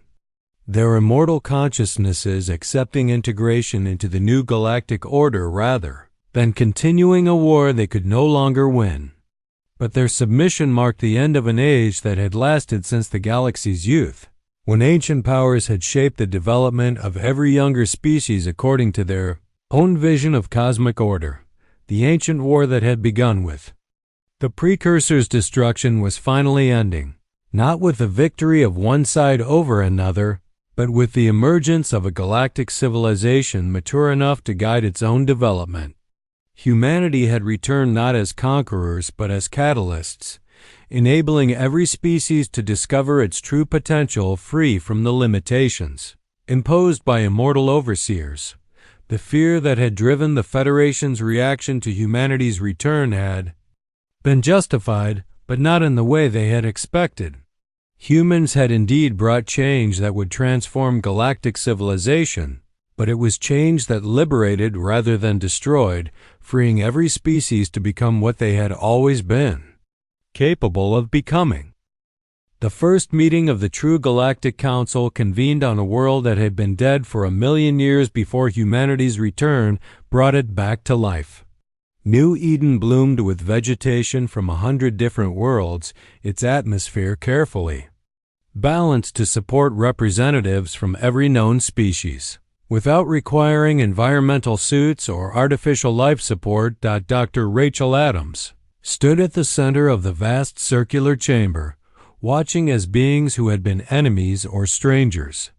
their immortal consciousnesses accepting integration into the new galactic order rather than continuing a war they could no longer win. But their submission marked the end of an age that had lasted since the galaxy's youth, when ancient powers had shaped the development of every younger species according to their own vision of cosmic order. The ancient war that had begun with the Precursor's destruction was finally ending, not with the victory of one side over another, but with the emergence of a galactic civilization mature enough to guide its own development. Humanity had returned not as conquerors but as catalysts, enabling every species to discover its true potential free from the limitations imposed by immortal overseers. The fear that had driven the Federation's reaction to humanity's return had been justified, but not in the way they had expected. Humans had indeed brought change that would transform galactic civilization, but it was change that liberated rather than destroyed, freeing every species to become what they had always been capable of becoming. The first meeting of the true Galactic Council convened on a world that had been dead for 1,000,000 years before humanity's return brought it back to life. New Eden bloomed with vegetation from 100 different worlds, its atmosphere carefully balanced to support representatives from every known species, without requiring environmental suits or artificial life support. Dr. Rachel Adams stood at the center of the vast circular chamber, watching as beings who had been enemies or strangers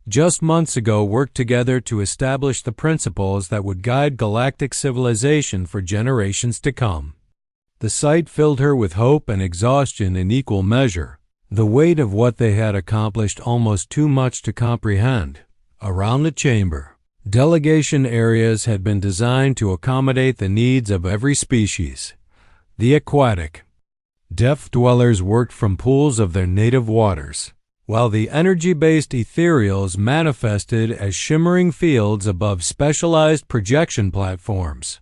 just months ago worked together to establish the principles that would guide galactic civilization for generations to come. The sight filled her with hope and exhaustion in equal measure. the weight of what they had accomplished almost too much to comprehend. Around the chamber, delegation areas had been designed to accommodate the needs of every species. The aquatic depth dwellers worked from pools of their native waters, while the energy-based ethereals manifested as shimmering fields above specialized projection platforms.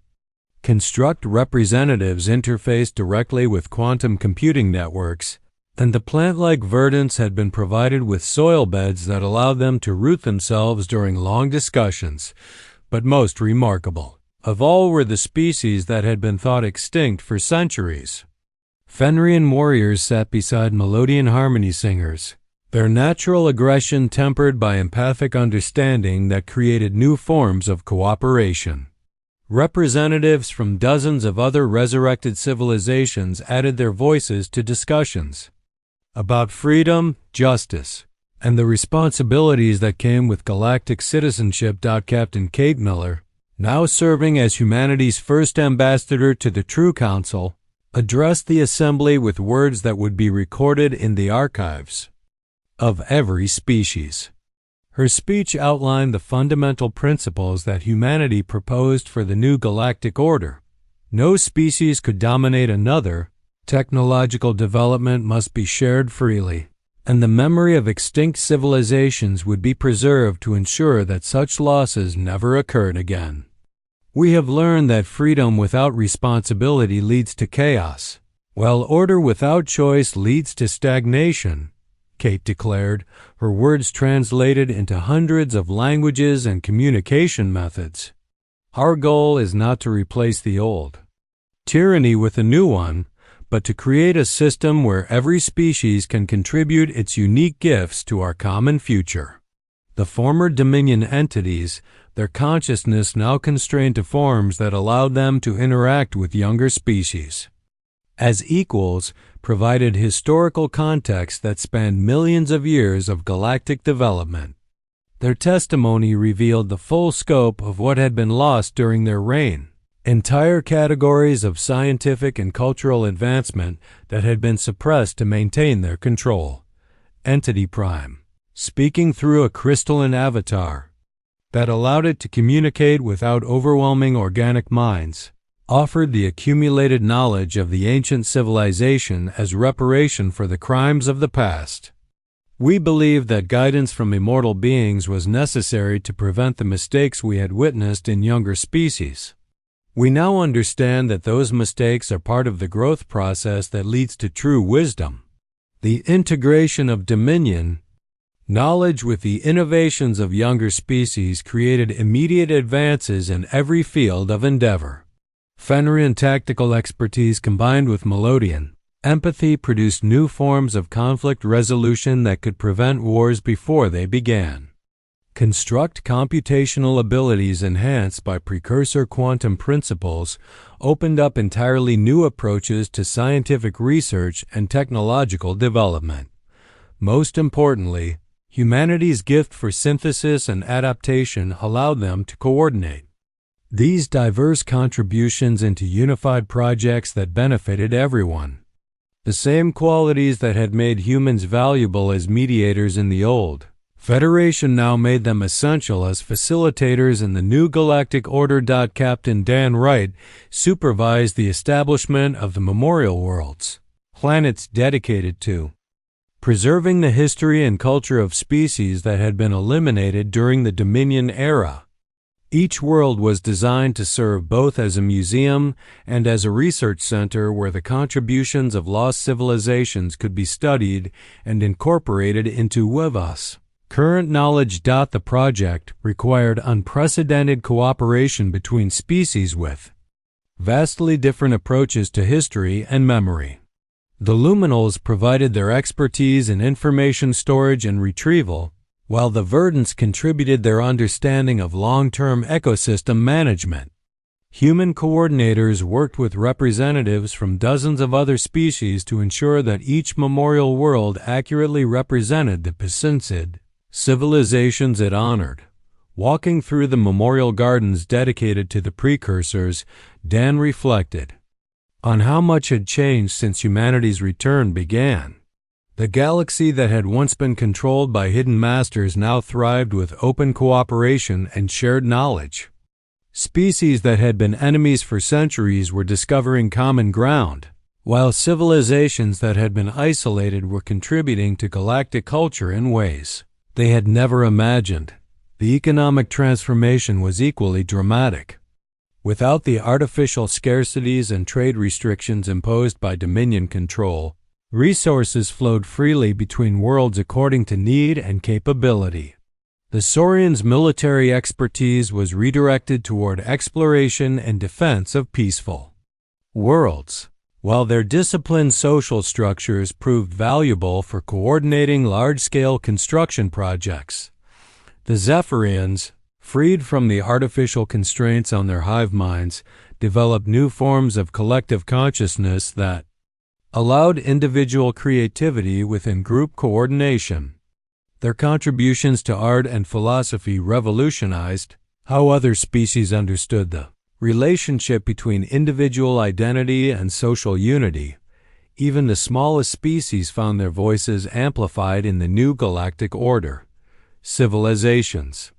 Construct representatives interfaced directly with quantum computing networks, and the plant-like verdants had been provided with soil beds that allowed them to root themselves during long discussions. But most remarkable of all were the species that had been thought extinct for centuries. Fenrian warriors sat beside melodian harmony singers, their natural aggression tempered by empathic understanding that created new forms of cooperation. Representatives from dozens of other resurrected civilizations added their voices to discussions about freedom, justice, and the responsibilities that came with galactic citizenship. Captain Kate Miller, now serving as humanity's first ambassador to the True Council, addressed the assembly with words that would be recorded in the archives of every species. Her speech outlined the fundamental principles that humanity proposed for the new galactic order. No species could dominate another, technological development must be shared freely, and the memory of extinct civilizations would be preserved to ensure that such losses never occurred again. We have learned that freedom without responsibility leads to chaos, while order without choice leads to stagnation, Kate declared, her words translated into hundreds of languages and communication methods. Our goal is not to replace the old tyranny with a new one, but to create a system where every species can contribute its unique gifts to our common future. The former Dominion entities, their consciousness now constrained to forms that allowed them to interact with younger species as equals, provided historical context that spanned millions of years of galactic development. Their testimony revealed the full scope of what had been lost during their reign, entire categories of scientific and cultural advancement that had been suppressed to maintain their control. Entity Prime, speaking through a crystalline avatar that allowed it to communicate without overwhelming organic minds, offered the accumulated knowledge of the ancient civilization as reparation for the crimes of the past. We believed that guidance from immortal beings was necessary to prevent the mistakes we had witnessed in younger species. We now understand that those mistakes are part of the growth process that leads to true wisdom. The integration of Dominion knowledge with the innovations of younger species created immediate advances in every field of endeavor. Fenrian tactical expertise combined with Melodian empathy produced new forms of conflict resolution that could prevent wars before they began. Construct computational abilities enhanced by precursor quantum principles opened up entirely new approaches to scientific research and technological development. Most importantly, humanity's gift for synthesis and adaptation allowed them to coordinate these diverse contributions into unified projects that benefited everyone. The same qualities that had made humans valuable as mediators in the old Federation now made them essential as facilitators in the new galactic order. Captain Dan Wright supervised the establishment of the memorial worlds, planets dedicated to preserving the history and culture of species that had been eliminated during the Dominion era. Each world was designed to serve both as a museum and as a research center where the contributions of lost civilizations could be studied and incorporated into Wevas. Current knowledge. The project required unprecedented cooperation between species with vastly different approaches to history and memory. The Luminals provided their expertise in information storage and retrieval, while the Verdants contributed their understanding of long-term ecosystem management. Human coordinators worked with representatives from dozens of other species to ensure that each memorial world accurately represented the Psincid civilizations it honored. Walking through the memorial gardens dedicated to the precursors, Dan reflected on how much had changed since humanity's return began. The galaxy that had once been controlled by hidden masters now thrived with open cooperation and shared knowledge. Species that had been enemies for centuries were discovering common ground, while civilizations that had been isolated were contributing to galactic culture in ways they had never imagined. The economic transformation was equally dramatic. Without the artificial scarcities and trade restrictions imposed by Dominion control, resources flowed freely between worlds according to need and capability. The Saurians' military expertise was redirected toward exploration and defense of peaceful worlds, while their disciplined social structures proved valuable for coordinating large-scale construction projects. The Zephyrians, freed from the artificial constraints on their hive minds, developed new forms of collective consciousness that allowed individual creativity within group coordination. Their contributions to art and philosophy revolutionized how other species understood the relationship between individual identity and social unity. Even the smallest species found their voices amplified in the new galactic order. Civilizations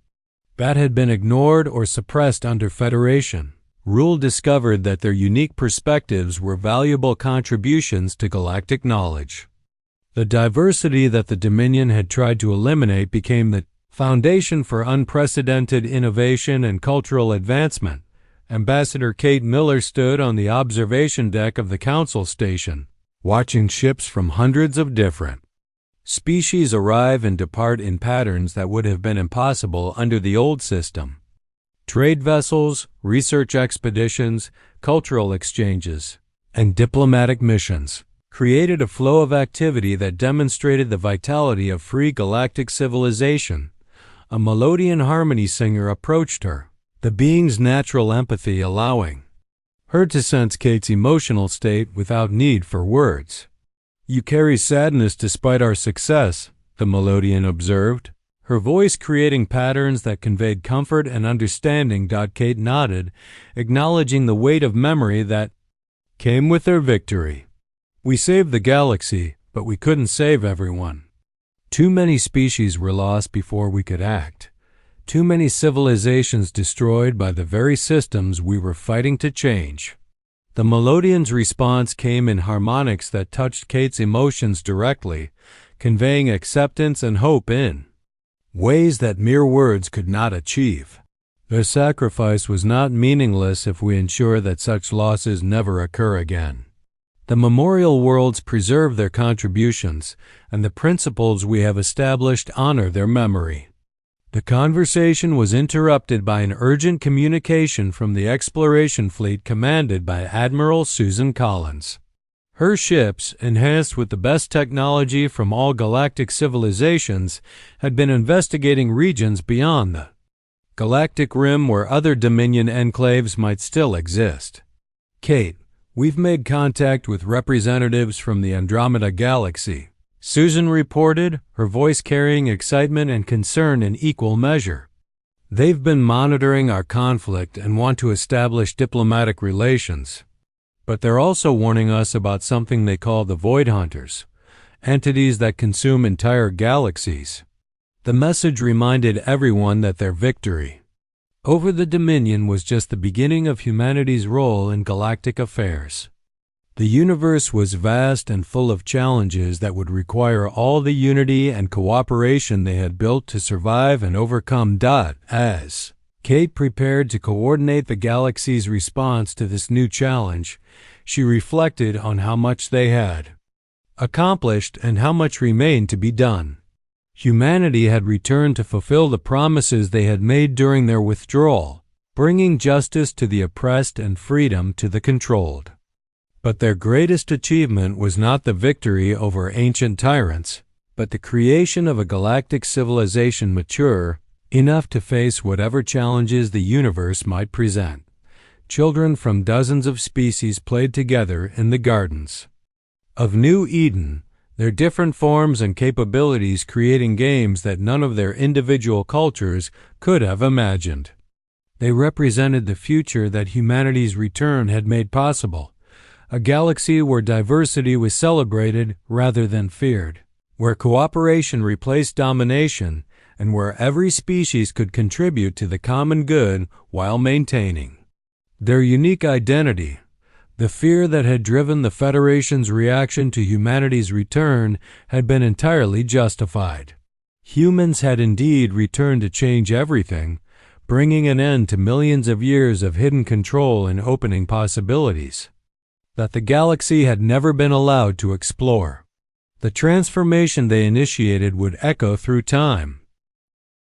that had been ignored or suppressed under Federation rule discovered that their unique perspectives were valuable contributions to galactic knowledge. The diversity that the Dominion had tried to eliminate became the foundation for unprecedented innovation and cultural advancement. Ambassador Kate Miller stood on the observation deck of the Council Station, watching ships from hundreds of different species arrive and depart in patterns that would have been impossible under the old system. Trade vessels, research expeditions, cultural exchanges, and diplomatic missions created a flow of activity that demonstrated the vitality of free galactic civilization. A melodian harmony singer approached her, the being's natural empathy allowing her to sense Kate's emotional state without need for words. "You carry sadness despite our success," the melodian observed, her voice creating patterns that conveyed comfort and understanding. Kate nodded, acknowledging the weight of memory that came with their victory. "We saved the galaxy, but we couldn't save everyone. Too many species were lost before we could act. Too many civilizations destroyed by the very systems we were fighting to change." The melodian's response came in harmonics that touched Kate's emotions directly, conveying acceptance and hope in ways that mere words could not achieve. Their sacrifice was not meaningless if we ensure that such losses never occur again. The memorial worlds preserve their contributions, and the principles we have established honor their memory. The conversation was interrupted by an urgent communication from the exploration fleet commanded by Admiral Susan Collins. Her ships, enhanced with the best technology from all galactic civilizations, had been investigating regions beyond the galactic rim where other Dominion enclaves might still exist. "Kate, we've made contact with representatives from the Andromeda Galaxy," Susan reported, her voice carrying excitement and concern in equal measure. "They've been monitoring our conflict and want to establish diplomatic relations. But they're also warning us about something they call the Void Hunters, entities that consume entire galaxies." The message reminded everyone that their victory over the Dominion was just the beginning of humanity's role in galactic affairs. The universe was vast and full of challenges that would require all the unity and cooperation they had built to survive and overcome. As Kate prepared to coordinate the galaxy's response to this new challenge, she reflected on how much they had accomplished and how much remained to be done. Humanity had returned to fulfill the promises they had made during their withdrawal, bringing justice to the oppressed and freedom to the controlled. But their greatest achievement was not the victory over ancient tyrants, but the creation of a galactic civilization mature enough to face whatever challenges the universe might present. Children from dozens of species played together in the gardens of New Eden, their different forms and capabilities creating games that none of their individual cultures could have imagined. They represented the future that humanity's return had made possible, a galaxy where diversity was celebrated rather than feared. where cooperation replaced domination, and where every species could contribute to the common good while maintaining their unique identity. The fear that had driven the Federation's reaction to humanity's return had been entirely justified. Humans had indeed returned to change everything, bringing an end to millions of years of hidden control and opening possibilities that the galaxy had never been allowed to explore. The transformation they initiated would echo through time,